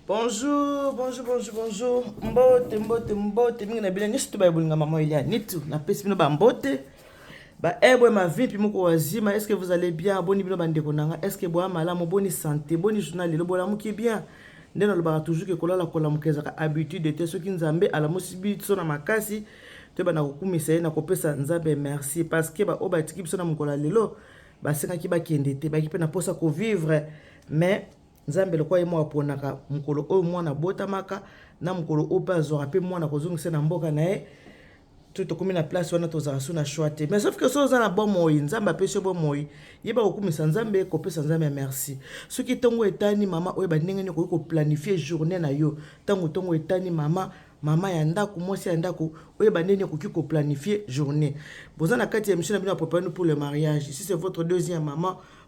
Bonjour, bonjour, bonjour, bonjour. Mbote, mbote, mbote. Mingi na bila nyusi tu baibulinga mama Elia. Nitu, na pesi bino ba mbote. Ba ebwe ma vie pi moko wazima. Est-ce que vous allez bien? Boni bino bandeko nanga. Est-ce que boa malamu, boni santé, boni journal lelo bola muki bien. Ndena lobaka toujours ke kolala kola mukezaka habitude te soki nzambe ala mosibi so na makasi. Te bana kokumisa ye na kopesa nzambe merci parce que ba oba tiki biso na mukola lelo. Ba senga ki ba kende te, ba ki pe na posa ko vivre mais nzambe lokwa ye mwa aponaka mukolo oyo mwana botamaka na mukolo oyo pe azwaka pe mwana kozongisa na mboka na ye to tokomi na place wana tozala so na choix te mais sauf que so oza na bomoi nzambe apesi yo bomoi yeba kokumisa nzambe kopesa nzambe ya merci soki ntongo etani mama oyeba ndenge nini okoki koplanifie journée na yo ntongo etani mama ya ndako mwasi ya ndako oyeba ndenge okoki koplanifie journée boza na kati ya émission na bino ya préparer pour le mariage si c'est votre deuxième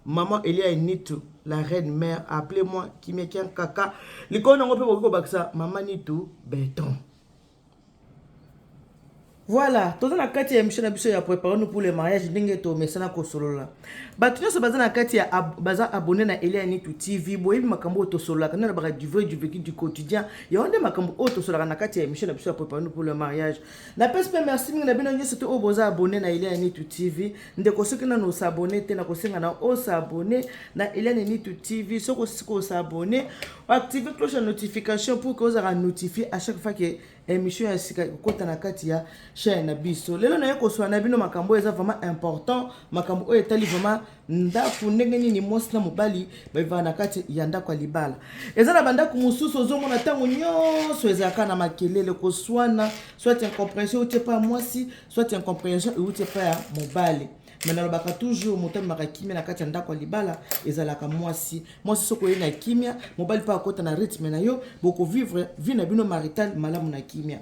maman Elia Nitu, la reine mère, appelez-moi Kimia Kaka. L'icône on peut baksa maman Nitu, béton. Voilà, tout na kati ya émission na biso ya préparer nous pour le mariage ndenge to mesana ko solola. Batu nyo so baza na kati ya baza abonné na Elia Nitu TV, boyebi makambo to solola kana ba du vrai du vécu du quotidien. Ya onde makambo to solola na kati ya émission na biso ya préparer nous pour le mariage. Na pese merci mingi na bino nyo soto o boza abonné na Elia Nitu TV, ndeko soki na no s'abonner te na ko senga na o s'abonner na Elia Nitu TV, soko siko s'abonner, activer cloche de notification pour que vous soyez notifié à chaque fois que émission ya sika kota na kati ya chaîne na biso lelo na yeko so na bino makambo eza vraiment important makambo oyo etali vraiment ndaku ndenge nini mwasi na mobali bava na kati ya ndako ya libala eza na bandako mususu ozomona tango nyonso ezaka na makelele koswana soit incompréhension ou pas mwasi soit incompréhension ou pas ya mobali mais nalobaka toujours moto maka kimia na kati ya ndako ya libala ezalaka mwasi soko ye na kimia mobali pa akota na rythme na yo boko vivre vie na bino marital malamu na kimia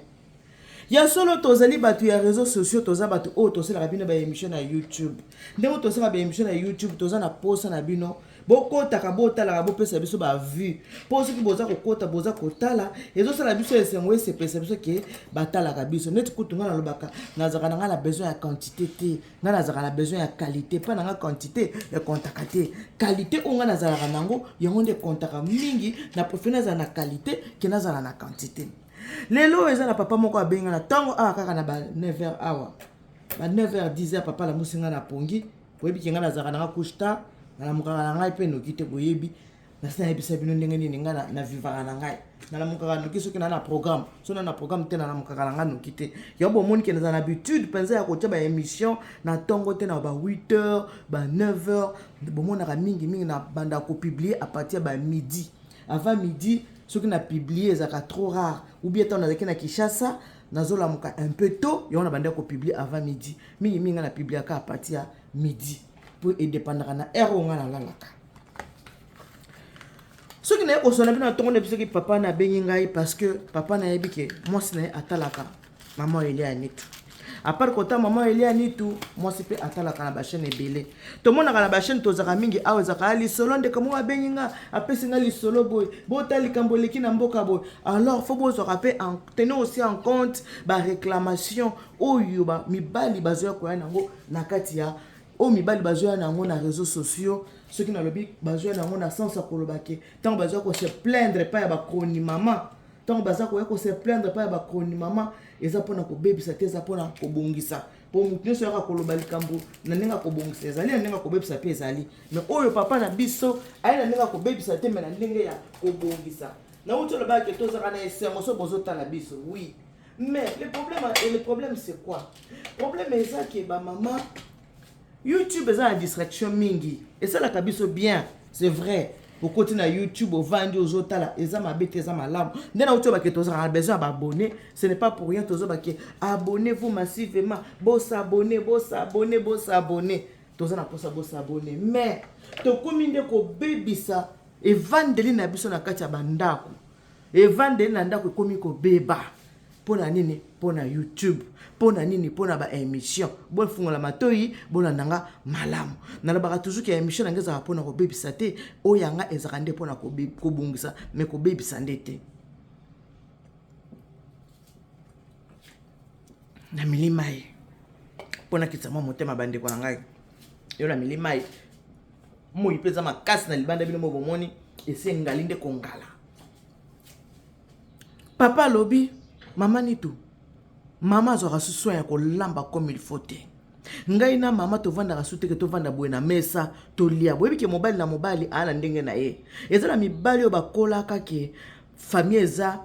ya solo tozali batu ya réseaux sociaux toza batu o tosalaka bino ba émission na YouTube ndenge tosala ba émission na YouTube toza na posa na bino bokotaka botalaka bopesa biso ba vue po soki boza kokota boza kotala ezosala biso esengo esepesa biso ke batalaka biso neti kutu nga nalobaka nazaka nanga na besoin ya quantité te nga nazaka na besoin ya qualité pa nanga quantité ya kontaka te qualité oyo nga nazalaka nango yango nde kontaka mingi na préféré nazala na qualité ke nazala na quantité lelo eza na papa moko abenga na ntango awa kaka na ba 9h awa ba 9h 10h papa la musinga na pongi boyebi ke nga nazalaka nanga kushta na mukaka na ngai pe noki te boyebi nasina yebisa bino ndenge nini nga na vivaka na ngai na mukaka noki soki na programme so na programme te na mukaka na ngai noki te yo bomoni ke nazala na habitude penza ya kotia ba émission na ntongo te na ba 8h ba 9h bomonaka mingi na banda ko publier à partir ba midi avant midi soki na publier ezaka trop rare ou bien tant na Kinshasa nazola muka un peu tôt yo na banda ko publier avant midi mingi na publier à partir ya midi pour dépendre na heure on a lalaka soki na ko sona bino tongo ne biso ki papa na bengi ngai parce que papa na yebi ke moi sina atalaka maman Elia Nitu à part kota maman Elia Nitu moi c'est pe atalaka na ba chaîne ebele to mona na ba chaîne tozaka mingi awa zaka ali solo ndeko mo bengi nga apesi nga li solo boy botali kamboleki na mboka boy alors faut bozo rappeler en tenir aussi en compte ba réclamation oyo ba mibali bazoya ko yango na kati ya o mibali bazoya nango na réseaux sociaux ceux qui na lobi bazoya nango na sens akolobake tant bazoya ko se plaindre pas ya ba kroni maman tant bazoya ko se plaindre pas ya ba kroni maman eza pona ko bebisa te eza pona ko bongisa po mutu so ya koloba likambo na ndinga ko bongisa ezali na ndinga ko bebisa pe ezali mais oyo papa na biso ayi na ndinga ko bebisa te mais na ndenge ya ko bongisa na uto loba ke to zaka na esengo so bozota na biso oui mais le problème c'est quoi problème eza ke ba maman YouTube est une distraction mingi et ça la kabiso bien c'est vrai au côté na YouTube au vendre aux autres là eza mabete eza malamu ndena uto ba ke toza a besoin d'abonner ce n'est pas pour rien toza ba ke abonnez-vous massivement bo s'abonner toza na posa bo s'abonner mais to kominde ko bebisa et vandeli na biso na kati ya bandako et vandeli na ndako komi ko beba pona nini pona YouTube pona nini pona ba émission bon fungola matoi bona nanga malamu nalobaka toujours que émission na ngeza pona ko bebisa te oyanga ezaka nde pona ko bungisa mais ko bebisa ndete na milimai pona kitama motema bande ko ngai yo na milimai mo ipeza makasi na libanda bino mo bomoni esengali nde kongala papa lobi mama nitu mama azwaka su soin ya kolamba comme il faut te ngai na mama tovandaka su te ke tovanda boye na mesa tolia boyebi ke mobali na mobali ana ndenge na ye eza na mibali oyo bakolaka ke famille eza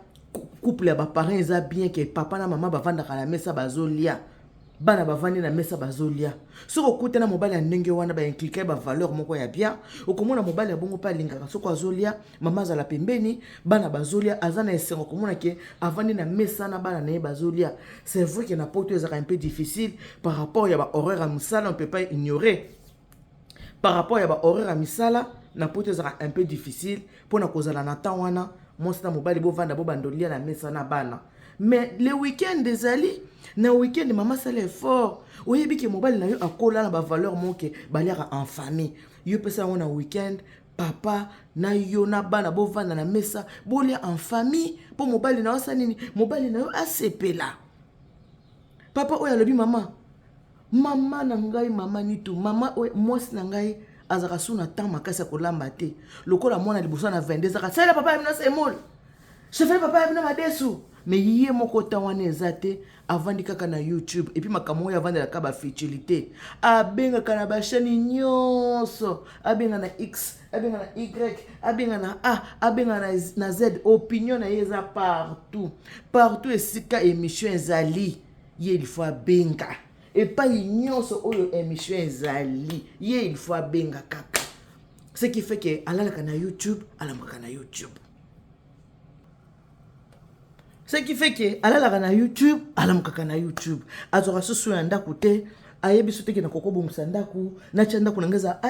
couple ya baparent eza bien ke papa na mama bavandaka na mesa bazolia bana bavandi na mesa bazolia soki okutana mobali ya ndenge wana bainklike bavaleur moko ya bien okomona mobali ya bongo mpe alingaka soki azolia mama azala pembeni bana bazolia aza na esengo komona ke avandi na mesa na bana na ye bazolia c'est vrai que na poto ezaka un peu difficile par rapport ya bahoraire ya misala on peut pas ignorer par rapport ya bahoraire ya misala na poto ezaka un peu difficile mpona kozala na temps wana mwasi na mobali bovanda bobandolia na mesa na bana mais le week-end ezali na week-end mama sala effort oyebi ke mobali na yo akola na bavaleur moke baliaka en famille yo pesa yango na week-end papa na yo na bana bovanda na mesa bolia en famille mpo mobali na yo asa nini mobali na yo asepela papa oyo alobi mama na ngai mama nitu mama mwasi na ngai azaka su na temps makasi ya kolamba te lokola mwana liboso na 22 zaka sala papa yamina semol chefele papa yamina madesu mais yé moko tawane ezate avandi kaka na YouTube et puis makambo ya vandi la kaba futilité abenga kana ba chaîne nyonso abenga na X abenga na Y abenga na A abenga na Z opinion na yeza partout esika émission ezali yé il faut abenga et pas nyonso oyo émission ezali yé il faut abenga kaka ce qui fait que alala na YouTube alamaka na YouTube. Ce qui fait que alalaka na YouTube alamukaka na YouTube azwaka susu ya ndaku te ayebi su te ke na koko bomisa ndaku na tia ndaku na ngeza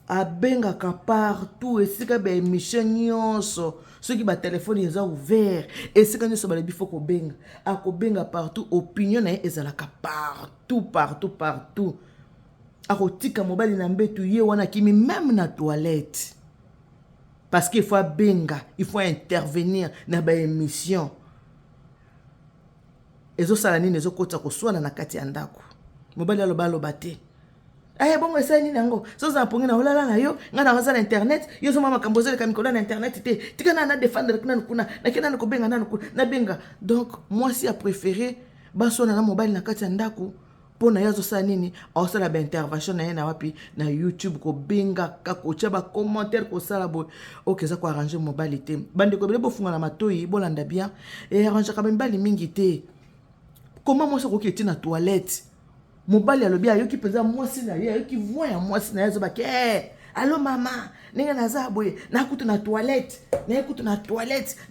abengaka partout esika ba émission nyonso soki ba téléphone eza ouvert esika nyonso balebi fo kobenga akobenga partout opinion na ye ezalaka partout akotika mobali na mbetu ye wana kimi même na toilette. Parce qu'il faut benga, il faut intervenir dans ba émission. Ezo salani nezo kota ko swana na kati ya ndako. Mobali aloba bate. Bongo esa ni nango. So za pongi na olala na yo, nga na waza na internet, yo zo mama kambozele kamikola na internet te. Tika na défendre kuna na kena na ko benga na benga. Donc moi si a préféré basona na mobali na kati ya ndako. Pona yazo sa nini awasala ba intervention na ye na wapi na YouTube ko benga kako tia ba commentaire ko sala bo okeza ko arranger mobali te bande ko bele bofunga na matoi bolanda bien et arranger ka mbali mingi te comment moi ça ko kiti na toilette mobali alobi ayoki peza mwasi na ye ayoki voix ya mwasi na yazo ba ke allo mama ninga naza boye na kutu na toilette na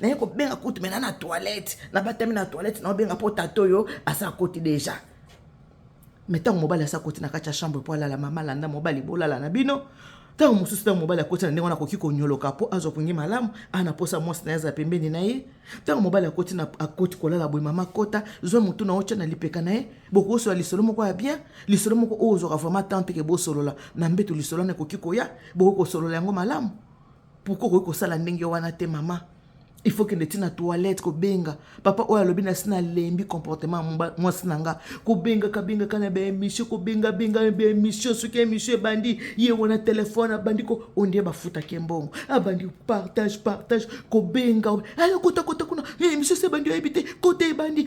ye ko benga kutu mena na toilette na batami na toilette na benga po tatoyo asa koti déjà. Mais tant mobile asa koti na kati ya chambre po ala la mama landa mobile bolala na bino tant mususu tant mobile akoti na ndenge wana koki konyoloka po azopungi malamu ana posa mwasi na yaza pembeni na ye tant mobile akoti na akoti kolala boy mama kota zo mutu na ocha na lipeka na ye boko so lisolo moko ya bien lisolo moko ozo ka vraiment tante ke bo solola na mbeto lisolo na koki koya boko ko solola yango malamu pourquoi ko sala ndenge wana te mama. Il faut que tu na toilette ko benga papa oya lobi na sina lembi comportement mwasi nanga ko benga kana be émission ko benga be émission suki émission bandi ye wana téléphone bandi ko ondie ba futa kembongo abandi partage ko benga ala kota kuna émission se bandi habité côté bandi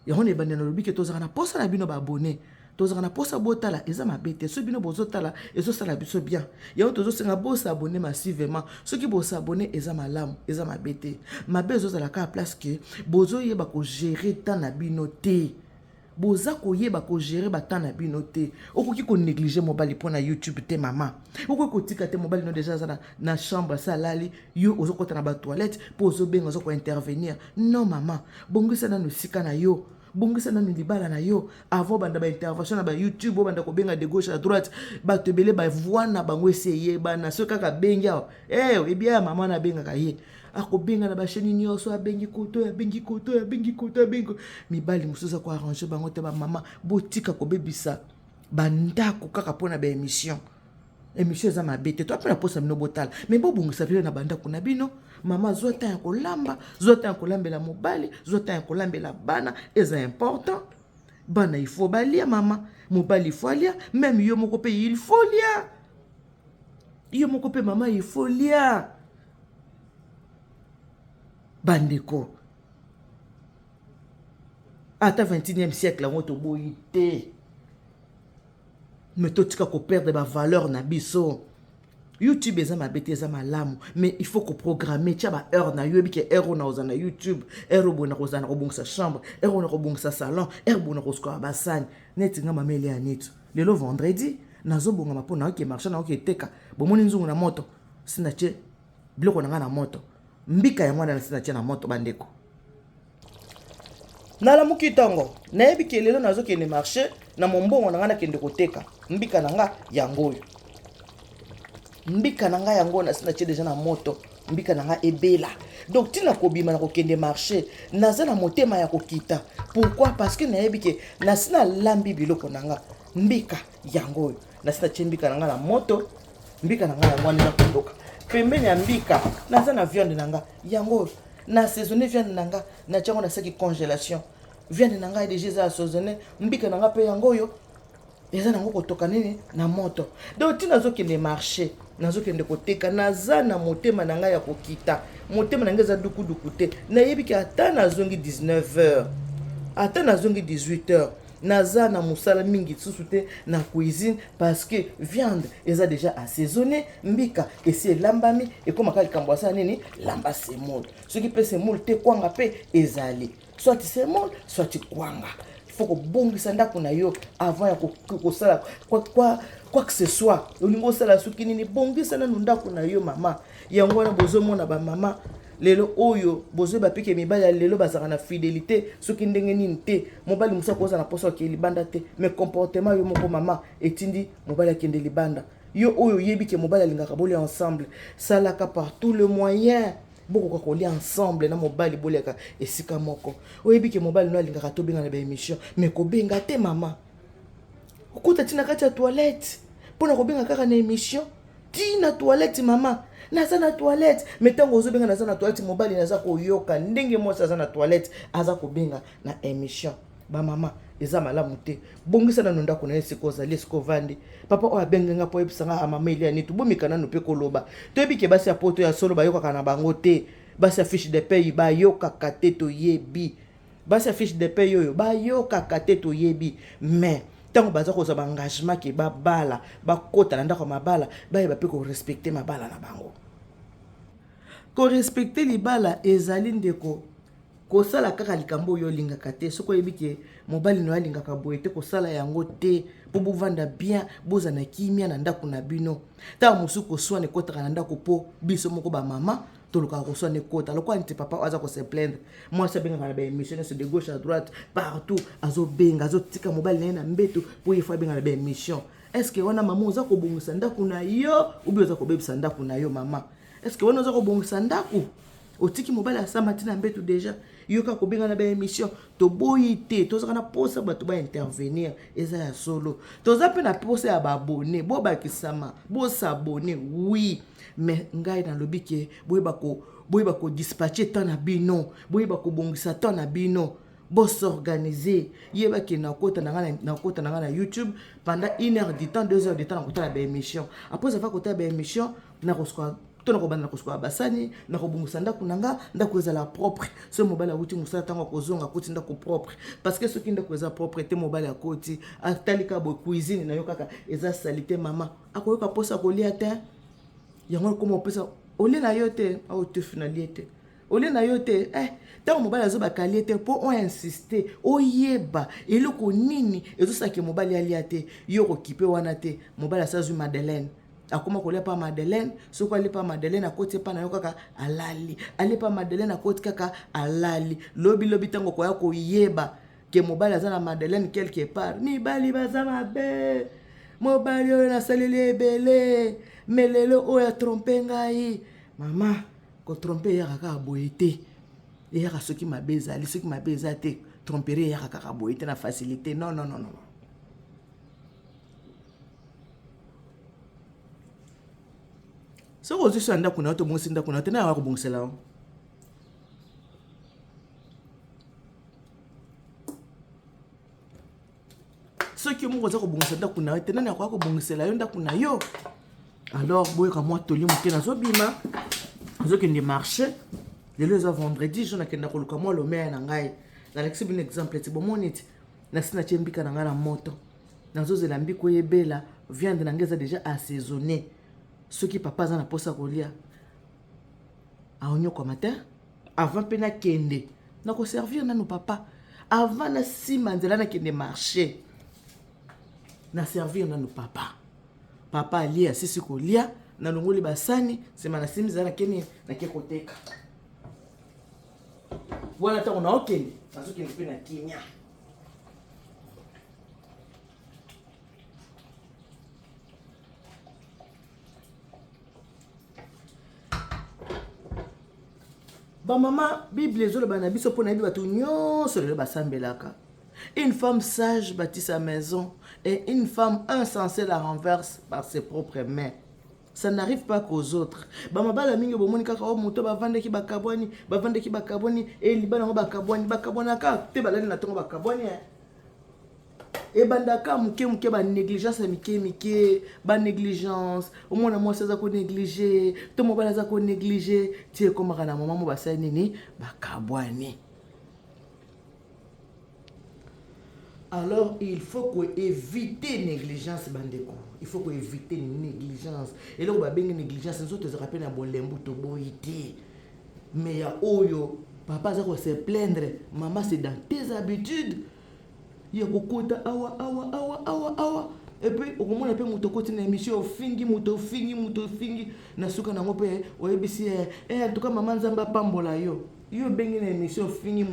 ya on e bandi na lobi ke tozaka na posa na bino ba abonné tozaka na posa botala eza mabete so bino bozotala ezosala biso bien yango tozosenga bosa abonné massivement soki bosa abonné eza malamu eza mabete mabe ezozala ka place ke bozoyeba ko gérer temps na bino te boza koyeba ko gérer ba temps na bino te okoki ko négliger mobali pona YouTube te mama okoki ko tika te mobali no déjà za na chambre salali yo ozokota na ba toilette po ozobenga ozoko intervenir non mama bongisa na no sika na yo bongisa na libala na yo avant banda ba intervention na ba YouTube banda ko benga de gauche à droite ba tebele ba voix na bango essayer bana so kaka benga e bien mama na benga ka ye ako benga na ba chaîne nyonso abengi koto mibali mususa ko arranger bango te ba mama botika ko bebisa bandako kaka pona ba émission za mabete to apena posa mino botal mais bo bongisa vile na bandako na bino mama zota ya kolamba zota ya kolambela mobali zota ya kolambela bana eza important bana il faut balia mama mobali il faut lia même yo moko pe il faut lia yo moko pe mama il faut lia bandeko ata 21e siècle yango toboyi te mais totika koperdre bavaleur na biso. YouTube eza mabe te eza malamu, mais il faut koprogrammer tia baheure na yo ebike heure ona kozala na YouTube, heure obona kozala na kobongisa chambre, heure ona kobongisa salon, heure bona kosukola basani neti nga mamele ya netu lelo vendredi nazobongama mpo naoke marché naoke eteka bomoni nzungu na moto sina tie biloko na nga na moto mbika yango wana sina tie na moto bandeko. Nalamuki ntongo nayebi ke lelo nazokende marché na mombongo na nga nakende koteka mbika na nga yango oyo mbika na nga yango na sina tie deja na moto mbika na nga ebela. Donc tina kobima na kokende marché naza na motema ya kokita. Pourquoi? Parce que nayebi ke na sina lambi biloko na nga mbika yango oyo na sina tie mbika na nga na moto mbika na nga yango wana kotoka pembeni ya mbika naza na viande na nga yango oyo na saisonné viande na nga na tiango na saki congélation viande na nga déjà za saisonné mbika na nga pe yango oyo eza nango kotoka nini na moto. Donc tina zokende marché nazokende koteka naza na motema na nga ya kokita motema na nga eza duku te nayebi ke ata nazongi 19h ata nazongi 18h naza na musala mingi susu te na cuisine parce que viande eza déjà assaisonné mbika esi elambami ekomaka likambo asa nini lamba semoule soki pe semoule te kwanga pe ezali soit semoule soit kwanga. Faut kobongisa ndako na yo avant ya kosala quoi que ce soit olingo sala soki nini bongisa na ndako na yo mama yango wana bozomona ba mama lelo oyo bozo bapike mibali ya lelo bazaka na fidélité soki ndenge nini te mobali musa koza na poso ke libanda te mais comportement yo moko mama etindi mobali akende libanda yo oyo yebi ke mobali alingaka boli ensemble salaka par tout le moyen boko kolia ensemble na mobali boliaka esika moko oyebi ke mobali no alingaka to benga na ba émission mais ko benga te mama okuta tina kati ya toilette pona ko benga kaka na émission tina toilette mama naza na toilette mais tango ozo benga naza na toilette mobali naza ko yoka ndenge mo naza na toilette aza ko benga na émission ba mama eza malamu te bongisa na ndako na esiko za lesiko vandi papa o abenga po ebisanga amama ile ani tubomika na nope koloba toyebi ke basi ya poto ya solo bayoka kana bango te basi ya fiche de paye bayoka kate to yebi basi ya fiche de paye yoyo bayoka kate to yebi mais tango baza ko za engagement ke babala bakota na ndako mabala baye bape ko respecter mabala na bango ko respecter libala ezali ndeko kosala kaka likambo yo lingaka te soko yebike mobali no alingaka boye te kosala yango te po bovanda bien boza na kimia na ndako na bino ta musuko swane kotaka na ndako po biso moko ba mama toluka ko swane kota loko anti papa aza ko se plaindre moi ça benga na ba émission de gauche à droite partout azo benga azo tika mobali na mbeto po yefa benga na ba émission est-ce que wana mama oza ko bongisa ndako na yo ou bien oza ko bebisa ndako na yo mama est-ce que wana oza ko bongisa ndako otiki mobali asama tina mbeto déjà yoka ko benga na ba émission to boyite to zaka na posa bato ba intervenir eza ya solo to za pe na posa ya ba abonné bo ba kisama bo s'abonner oui mais ngai na lobike boyeba ko dispatcher temps na bino boyeba ko bongisa temps na bino bo s'organiser yeba ki na kota na na YouTube pendant 1 heure du temps 2 heures du temps na kota ba émission après ça va kota ba émission na kosko tona ko bana kosko basani na ko bongisa ndako nanga ndako ezala propre ce mobile a wuti musala tango kozonga kuti ndako propre parce que ce qui ndako eza propre te mobile akoti atalika bo cuisine na yo kaka eza salité mama akoyoka posa kolia te yango komo pesa ole na yo te au te finalité ole na yo te tango mobile azoba kaliete po on insister oyeba eloko nini ezosaki mobile alia te yo ko kipe wana te mobile asazu Madeleine akoma kolia pa Madeleine soko ali pa Madeleine akoti pa na yo kaka alali ali pa Madeleine akoti kaka alali lobi tango ko ya ko yeba ke mobile azana Madeleine quelque part ni bali bazama be mobile yo na salele ebele melelo o ya tromper ngai mama ko tromper ya kaka boyete ya ka soki mabeza ali soki mabeza te tromper ya kaka boyete na facilité non so ko zo ndako na to bonsi ndako na te na ko bonsela so ki mo ko bongisa ndako na te na ko bonsela yo ndako na yo alors boy ka moi toli mo te na zo bima zo ke ndi marché lelo eza vendredi jo nakenda koluka mwa lomea na ngai nalakisi bino exemple ti bomoni ti nasi natie mbika na ngai na moto nazozela mbika oyebela viande na ngai eza déjà assaisonné soki papa aza na posa kolia aonyokoma te avant mpe nakende nakoservir nanu papa avant na nsima nzela nakende marché naservir nanu papa alia asisi kolia nalongoli basani nsima na simi zala nakende nake koteka wana ntango naokende nazokende mpe na kimia Bamama, Bible ezoloba na biso pona yebi bato nyonso lelo basambelaka. Une femme sage bâtit sa maison et une femme insensée la renverse par ses propres mains. Ça n'arrive pas qu'aux autres. Bamabala mingi bomoni kaka o moto bavandeki bakabwani et libana bakabwanaka te balani na tongo bakabwani. Et bandaka muke ba négligence mike ba négligence au moins moi ça ko négliger to mobala za ko négliger tie comme kana maman mo basai nini bakabwani. Alors il faut que éviter négligence bandeko. Il faut que éviter négligence. Et là on va bien négligence nous autres rappelle na bolembu to boité. Mais ya oyo papa za ko se plaindre maman c'est dans tes habitudes. Il y a beaucoup de awa. Et puis, au moment où on a côté une émission, fingi, nasuka na ngope, oyebisi, en tout cas, maman zamba pambola yo. Yo bengi na émission, fingi,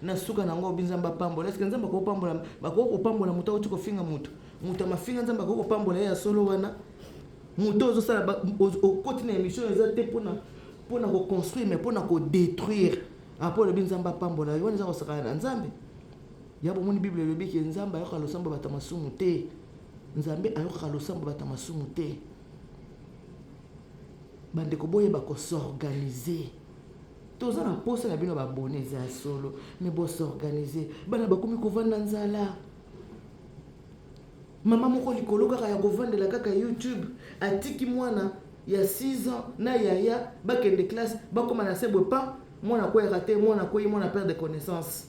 nasuka na ngope zamba pambola. Est-ce que nzamba ko pambola, bako pambola muta uti ko finga mutu. Muta mafinga nzamba ko pambola ya solo wana. Muto zo sala au côté une émission, ezate pour na construire mais pour na ko détruire. Après le binzamba pambola, yo nza ko saka na nzambe. Yabo moni Bible le biki nzamba ayoka losamba batamasumu te. Nzambe ayoka losamba batamasumu te. Bande ko boye ba ko s'organiser. Toza na posa na bino ba abonné za solo, mais bo s'organiser. Bana bakomi ko vanda nzala. Mama moko likolo kaka ya ko vandela kaka YouTube, atiki mwana ya 6 ans na yaya bakende classe bakoma na sebwe pa, mwana ko raté, mwana ko mwana perdre de connaissance.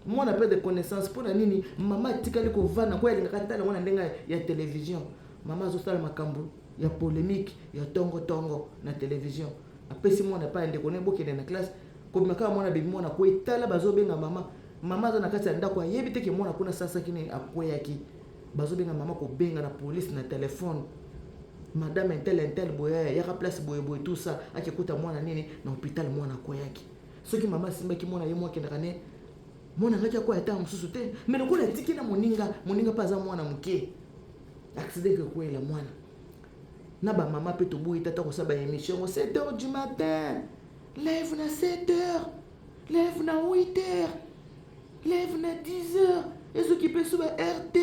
Moi on a peur de connaissances pour la nini maman tikali ko vana ko elinga katala mwana ndenga ya télévision maman zosala makambo ya polémique ya tongo na télévision apesi mwana pa ndeko ne bokende na classe ko maka mwana bibi mwana ko etala bazobenga mama za na kati ya ndako ayebi te ke mwana kuna sasa kini akweyaki bazobenga mama ko benga na police na téléphone madame intel boya ya ka place boye tout ça akikuta mwana nini na hôpital mwana akweyaki soki mama simba ki mwana yemo akenda kane mwana ngaja kwa eta msusu te mais lokola tiki na moninga paza mwana muke accident que quoi la mwana na ba mama pe to boyi tata ko saba émission 7h du matin lève na 7h lève na 8h lève na 10h et ce qui peut sur RT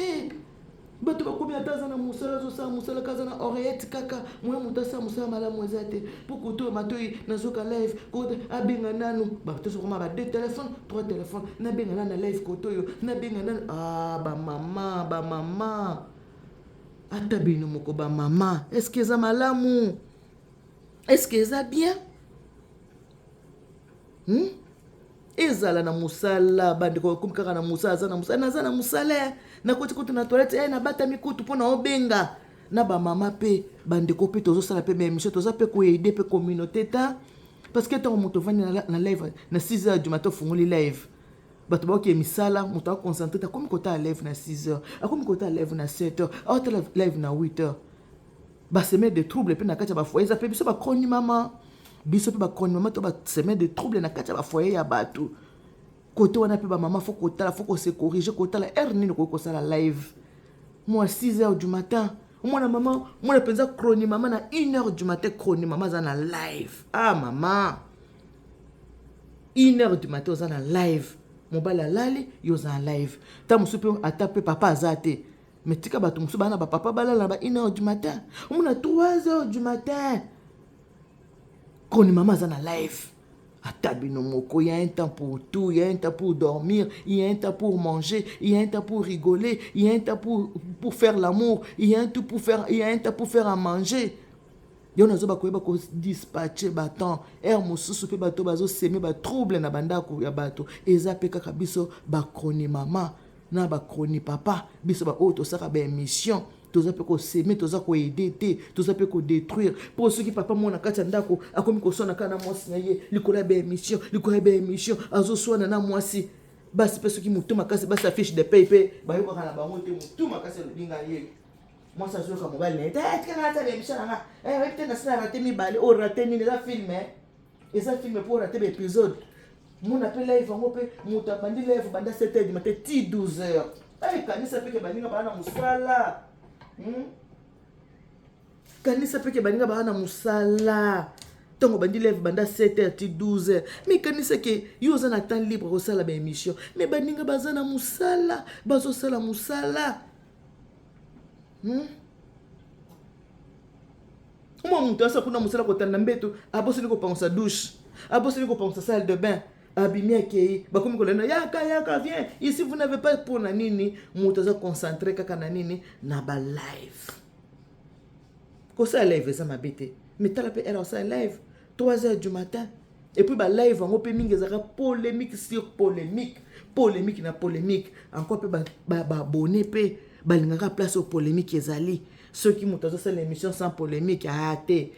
bato bakomi ataza na musala zo sa musala kaza na oreillette kaka mwa mutasa musala mala mwezate pour to matoi na zoka live ko abenga nanu bato so koma ba 2 téléphones 3 téléphones na benga na live ko to yo na benga nanu ba mama ata bino moko ba mama est-ce que ça malamu est-ce que ça bien ezala na musala bande ko kumkaka na musala za na musala na koti na toilette na bata mikutu pona obenga na ba mama pe bande ko pe tozo sala pe émission toza pe ko aider pe communauté ta parce que tant moto vani na live na 6h du matin fungoli live bato ba ke misala moto a concentré ta comme kota live na 6h akomi kota live na 7h autre live na 8h ba semer de troubles pe na kati ba foyer za pe biso ba kroni mama biso pe ba kroni mama to ba semer de troubles na kati ba foyer ya bato côté wana pe ba mama faut ko se corriger côté la heure nini ko sala live moi 6h du matin mwana mama mwana penza kroni mama na 1h du matin kroni mama za na live mama 1h du matin za na live mobala lali yo za live ta musupe atape papa azate mais tika bato musu bana ba papa balala ba 1h du matin mwana 3h du matin kroni mama za na live. Il y a un temps pour tout, il y a un temps pour dormir, il y a un temps pour manger, il y a un temps pour rigoler, il y a un temps pour faire l'amour, il y a un temps pour faire à manger. yo nazo bakoyeba ko dispatcher baton air mosusu pe bato bazo semi ba trouble na bandako ya bato eza pe kaka biso ba kroni mama na ba kroni papa biso ba auto saka ba émission toza pe ko semi toza ko aider te toza pe ko détruire pour ceux qui papa mona kati ndako akomi ko sona kana mwasi na ye likola ba émission azo swana na mwasi basi pe ceux qui mutuma kasi basi affiche de paye ba yo kana ba monte mutuma kasi le binga ye moi ça joue comme mobile net tu kana ta émission nga ouais peut-être ça raté mi balé au raté ni la film et ça film pour rater l'épisode mon appel live ngo pe muta bandi live banda 7h du matin 12h kanisa pe ke baninga bana musala kanisa pe ke baninga bana musala tongo bandi live banda 7h 12h mais kanisa ke yo za na temps libre ko sala ba émission mais baninga bazana musala bazo sala musala Moi mutu asa kuna musala ko tanda mbeto abosi liko pansa douche abosi liko pansa salle de bain abimi akei bakomi ko lena yaka viens ici vous n'avez pas pour na nini mutu asa concentré kaka na nini na ba live ko sa live ça mabete mais tala pe era sa live 3h du matin et puis ba live ngo pe mingi zaka polémique sur polémique na polémique encore pe ba abonné pe balingaka place aux polémiques ezali ceux qui montent dans l'émission sans polémique té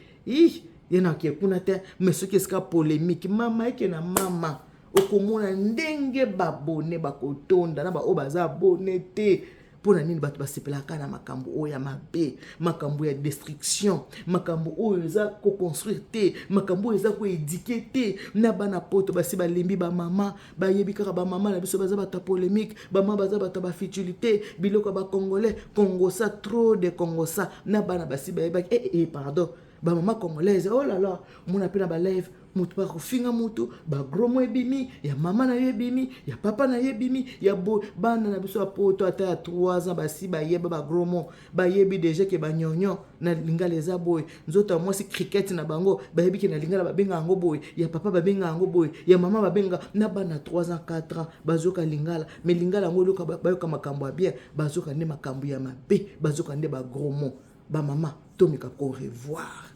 yena ke kuna te mais ceux qui ska polémique mama eke na mama okomona ndenge babone bakotonda na ba obaza abonné te pona nini bato basepelaka na makambo oya mabe makambo ya destruction makambo oyo eza ko construire te makambo eza ko éduquer te na bana poto basi balembi ba mama bayebi kaka ba mama na biso baza bata polémique ba mama baza bata ba futilité biloko ba congolais Congo ça trop de Congo ça na bana basi bayebi pardon ba mama congolaise oh là là mon appelle ba live mutu ba kofinga mutu ba gros mo ebimi ya mama na yebimi ya papa na yebimi ya bana na biso poto ata ya 3 ans basi ba yeba ba gros mo ba yebi déjà ke ba nyonyo na lingala eza boy nzoto moi si cricket na bango ba yebi ke na lingala ba benga ngo boy ya papa ba benga ngo boy ya mama ba benga na bana 3 ans 4 ans bazoka lingala mais lingala ngo loka ba yoka makambo ya bien bazoka ne makambo ya mabe bazoka ne ba gros mo ba mama tomika ko revoir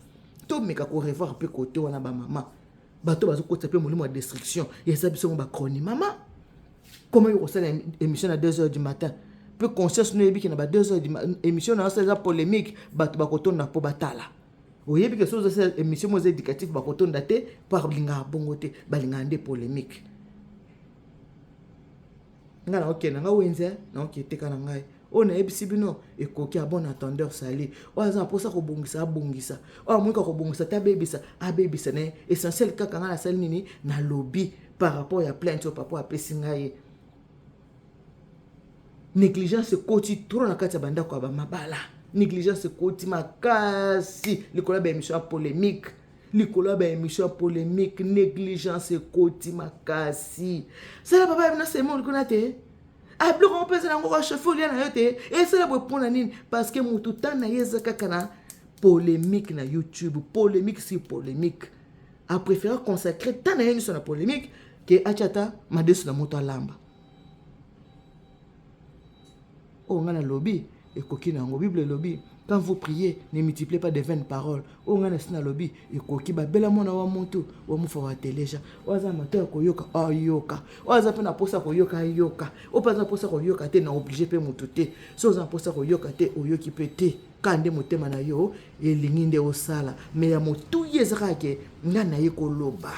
pe côté wana ba mama bato bazo kota pe molimo de destruction yesa biso ba kroni mama comment yo sala émission à 2h du matin peu conscience no yebi ki na ba 2h du émission na ça polémique bato ba kotonda po batala oyebi ke so za émission mo éducative ba kotonda te par linga bongo te balinga nde polémique ngana okena nga wenze na okete kana ngai on a ebisi bino ekoki a bon attendeur sali oza posa ko bongisa o mwika ko bongisa ta bebisa ne essentiel kaka nga la sali nini na lobby par rapport ya plainte au papa apesi ngai négligence koti trop na kati ya banda ko ba mabala négligence koti makasi likola ba émission polémique négligence koti makasi sala papa na semo likona te ablo on peut na ngoko chefou lia na yote et c'est la pour na nini parce que mutu tana yeza kaka na polémique na YouTube polémique sur polémique a préféré consacrer tana yeni sur la polémique que achata madesu na moto alamba o ngana lobby et koki na ngo bible lobby quand vous priez ne multipliez pas de vaines paroles o ngana sina lobby et koki ba bela mona wa moto wa mufa wa teleja waza mateur ko yoka ayoka waza pe na posa ko yoka yoka o pas na posa ko yoka te na obligé pe mutu te so za posa ko yoka te o yoki pe te kande motema na yo elingi nde osala mais ya motu yezaka ke ngana ye ko loba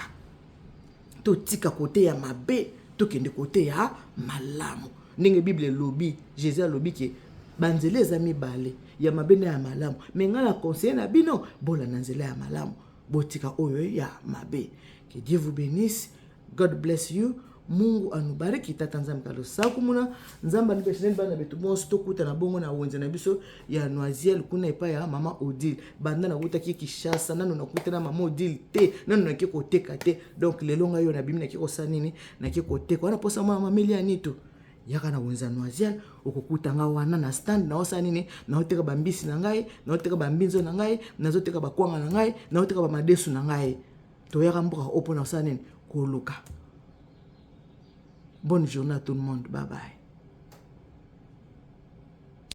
to tika kote ya mabe to kende kote ya malamu ndenge bible lobby Jésus lobby ke banzele za mibale ya mabene ya malamu menga la conseiller na bino bola na nzela ya malamu botika oyo ya mabe. Que Dieu vous bénisse, God bless you. Mungu anubariki tata nzambe kalo sakumuna nzamba ni beshen bana betu bonso to kuta na bongo na wenze na biso ya Noisiel kuna epa ya mama Odile banda na kuta ki Kishasa nanu na kuta na mama Odile te nanu na ki koteka te donc lelonga yo na bimi na ki kosanini na ki koteka wana posa mama Melia nito yaka na wenza Noisiel okukuta nga wana na stand na osanini na oteka bambisi na ngai na oteka bambinzo na ngai na zoteka bakwanga na ngai na oteka ba madesu na ngai to yaka mboka opo na osanini koluka. Bonne journée à tout le monde. Bye bye.